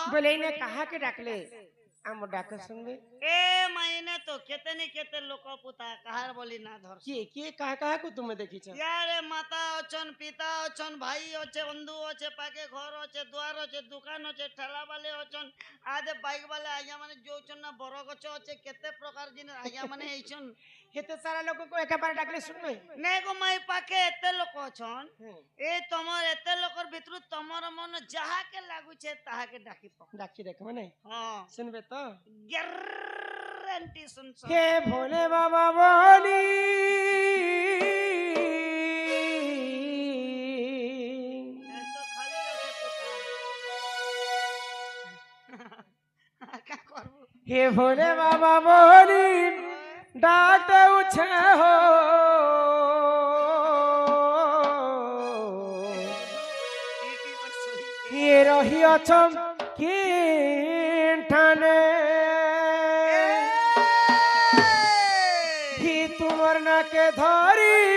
बोले ने कहा के डाकले आम डाक सुनबे ए मायने तो केते केते लोक पुता काहार बोली ना धर के कहा को तुम देखी छ यारे माता अछन पिता अछन भाई अछे बंधु अछे पाके घर अछे द्वार अछे दुकान अछे ठेला वाले अछन आदे बाइक वाले आज्ञा माने जोचन ना बरो गछ अछे केते प्रकार जिन आज्ञा माने एछन हेते सारा लोग को एक बार डाकले सुनबे ने गो माई पाके एते लोक अछन ए तमर एते लोकर भितरु तमर मन जहा के लागु छे ताहा के डाकी देख माने हां सुनबे तो गारंटी सुन हे भोले बाबा बोली तो खाली रखे पुता का करबो हे भोले बाबा बोली डाक दे उछे हो ये रही अछम की ठाने ही तुमर ना के धरी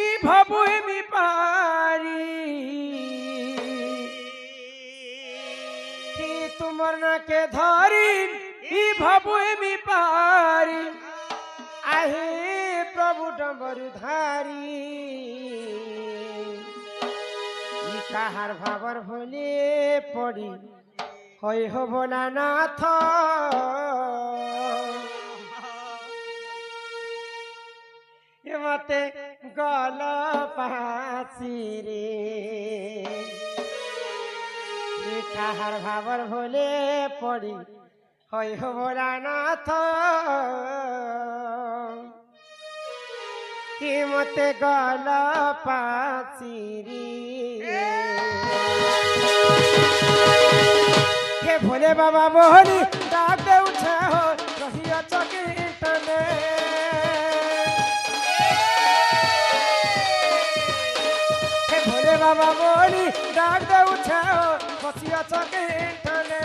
ई भबुई मी पारी ही तुमर ना के धरी ई भबुई मी पारी आहे प्रभु डमरू धारी ई काहार भाबर भोले पड़ी होय हो भोलानाथ ये मते गल पासी रे ये काहार भाबर भोले पड़ी होय हो भोलानाथ ये मते गल पासी रे हे भोले बाबा बोली डाक दे उठे हो रहिया चकी तने हे भोले बाबा बोली डाक दे उठे हो रहिया चकी तने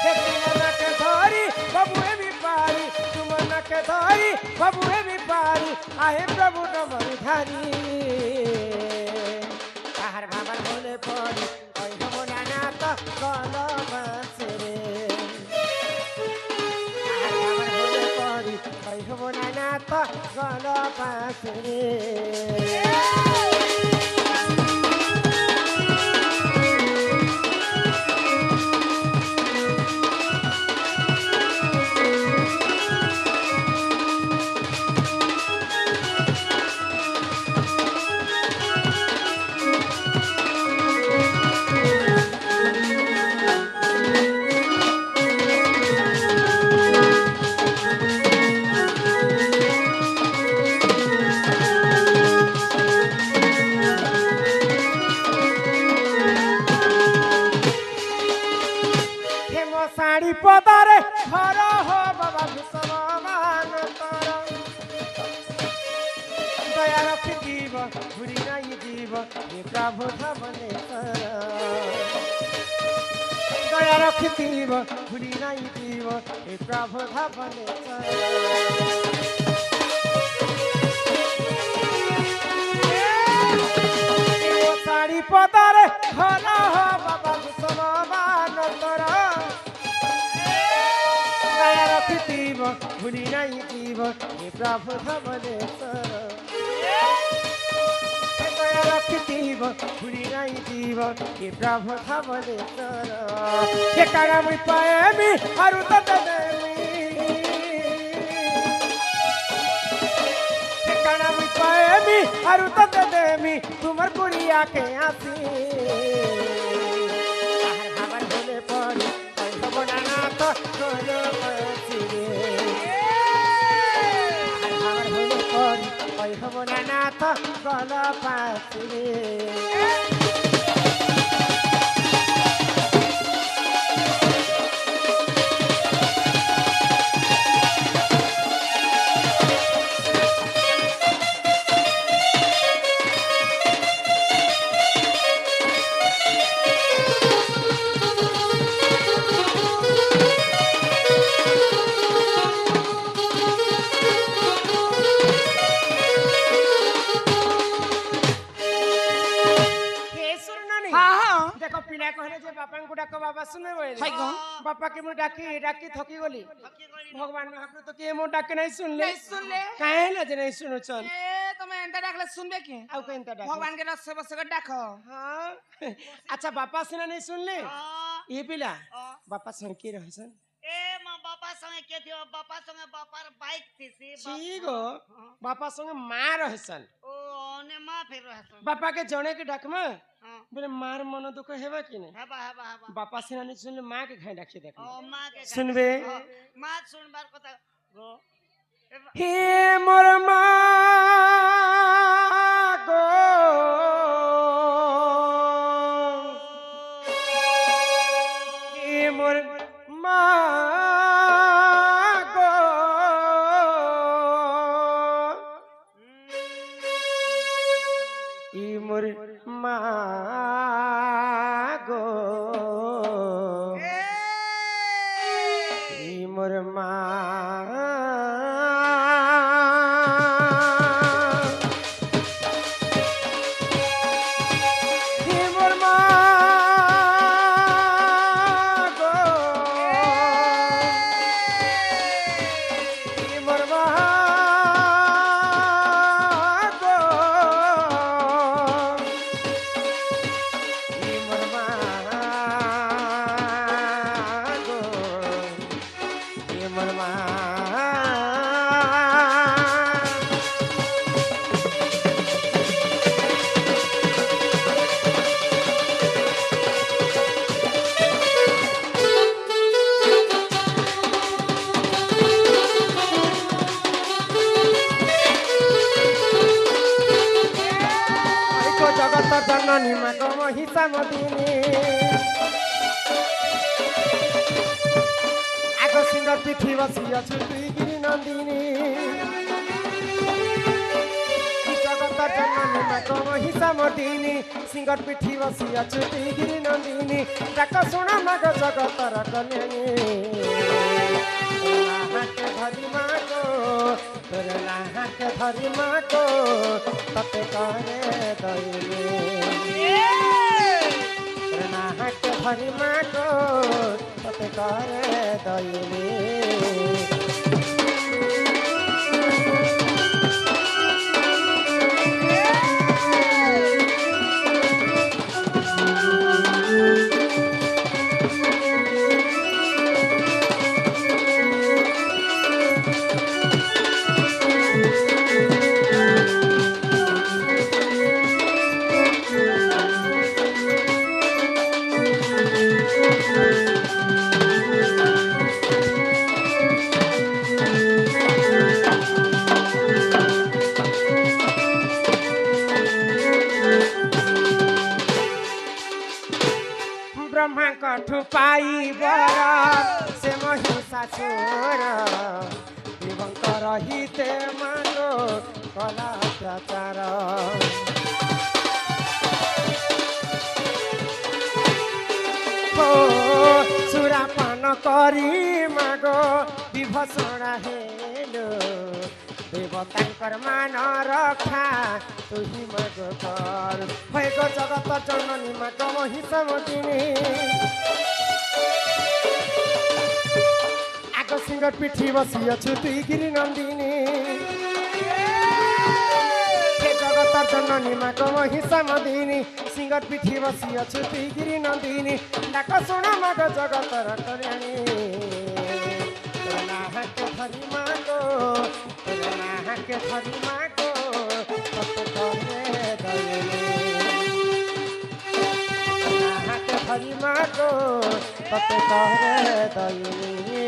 हे तुमना के धरी बबुए भी पारी तुमना के धरी बबुए भी पारी आहे प्रभु डमरू धारी काहर भाबर भोले पड़ी ओय हो नानाथ गल बसरे काहर भाबर भोले पड़ी ओय हो नानाथ गल बसरे साड़ी पदारे घर हो बाबा विश्वमान तर दया रखी जीव घुरी नहीं जीव ये प्रभु धमने दया रखी जीव घुरी नहीं जीव ये प्रभु धमने साड़ी पदारे घर हो बाबा विश्वमान तर रखीव भूली नहीं जीव ये प्रभु धमनेश्वर रखीव भूली नहीं जीव ये प्रभु धमनेश्वर ये कारण पाए मी हरु देवी ये कारण पाए मी हरु देवी तुमर गुड़िया के आसी खबर बोले पड़ी बनाना तो नाथ गल पासी को बाबा सुने बोले हाय गो बापा के मुंह डाकी डाकी थकी गली भगवान महाप्रभु तो के मुंह डाके नहीं सुन ले नहीं सुन ले काहे ना जे नहीं सुनो चल ए তুমি এন্টা ডাকলে শুনবে কি आउ केनता डाक ভগবান কে রসে বসে করে ডাকো हां अच्छा बापा सुना नहीं सुन ले ये पिला हाँ। बापा संग के रहसन ए मां बापा संगे के थियो बापा संगे बापार बाइक थी ठीक हो बापा संग मां रहसन ओ ने मां फिर रहसन बापा के जणे के डाकमा हां बोले मार मन दुख हेबा कि नहीं हेबा हेबा हेबा बापा सिना नहीं सुन ले मां के खाई डाके देख ओ मां के सुनबे मां सुनबार কথা गो हे मोर मां गो हे मोर मां गो ई मोर मां गो ई मोर मां ई मोर मां गो ई मोर मां गो ई मोर मां गो ई मोर मां ঐক্য জগত জননী মাগ মহিষা মদিনী আগ সিংহর পিঠি বসি অছু তুই গিরি নন্দিনী জগত জননী মাগ মহিষা মদিনী সিংহর পিঠি বসি অছু তুই গিরি নন্দিনী ডাক শোনা মাগ জগতর কল্যাণী হাতে ধরি মাগো তোর হাতে ধরি মাগো ততে করে দইলে তোর হাতে ধরি মাগো ততে করে দইলে ब्रह्मा कठु पाई बर से महिषा चोर दिवंकर हिते मानो कला प्रचार हो सुरापान करी मागो विभसणा हेलो देवतांकर मान रक्षा तुही मग कर भएको जगत जननी माग महिषा मदिनी आग सिंह पिठी बसी अछु तुई गिरी नंदिनी हे जगत जननी माग महिषा मदिनी सिंह पिठी बसी अछु तुई गिरी नंदिनी डाक शुण मग जगतर कल्याणी हाथ धरी मागो हाथ धरी मागो तत करे दइले हाथ धरी मागो तत करे दइले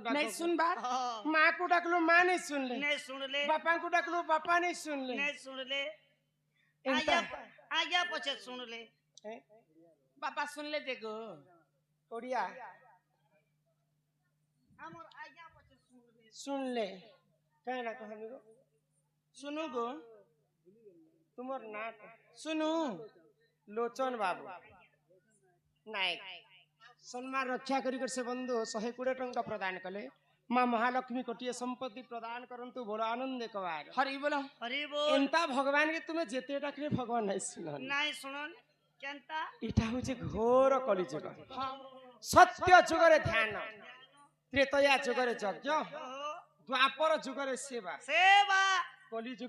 डाको नहीं सुन बात हाँ, माँ को डाकलो माँ नहीं सुन ले नहीं सुन ले बापा को डाकलो बापा नहीं सुन ले नहीं सुन ले इनता आज्ञा पछे सुन ले हैं? पापा सुन ले देखो ओडिया हमर आज्ञा पछे सुन ले सुन ले कहे ना कहो हमको सुनू गो तुमर नाक सुनू लोचन बाबू नायक सम्मान रक्षा करी कर से बंधु 120 टंका प्रदान कले माँ महालक्ष्मी कोटिए संपत्ति प्रदान करंतु बड़ आनंद कबार हरी बोलो हरि बोल एंता भगवान के तुम्हें जेते डाकले भगवान नहीं सुनन नहीं सुनन केनता इटा होचे घोर कलिजुग सत्य जुगरे ध्यान त्रेतया जुगरे यज्ञ ओहो द्वापर जुगरे सेवा सेवा कलिजुग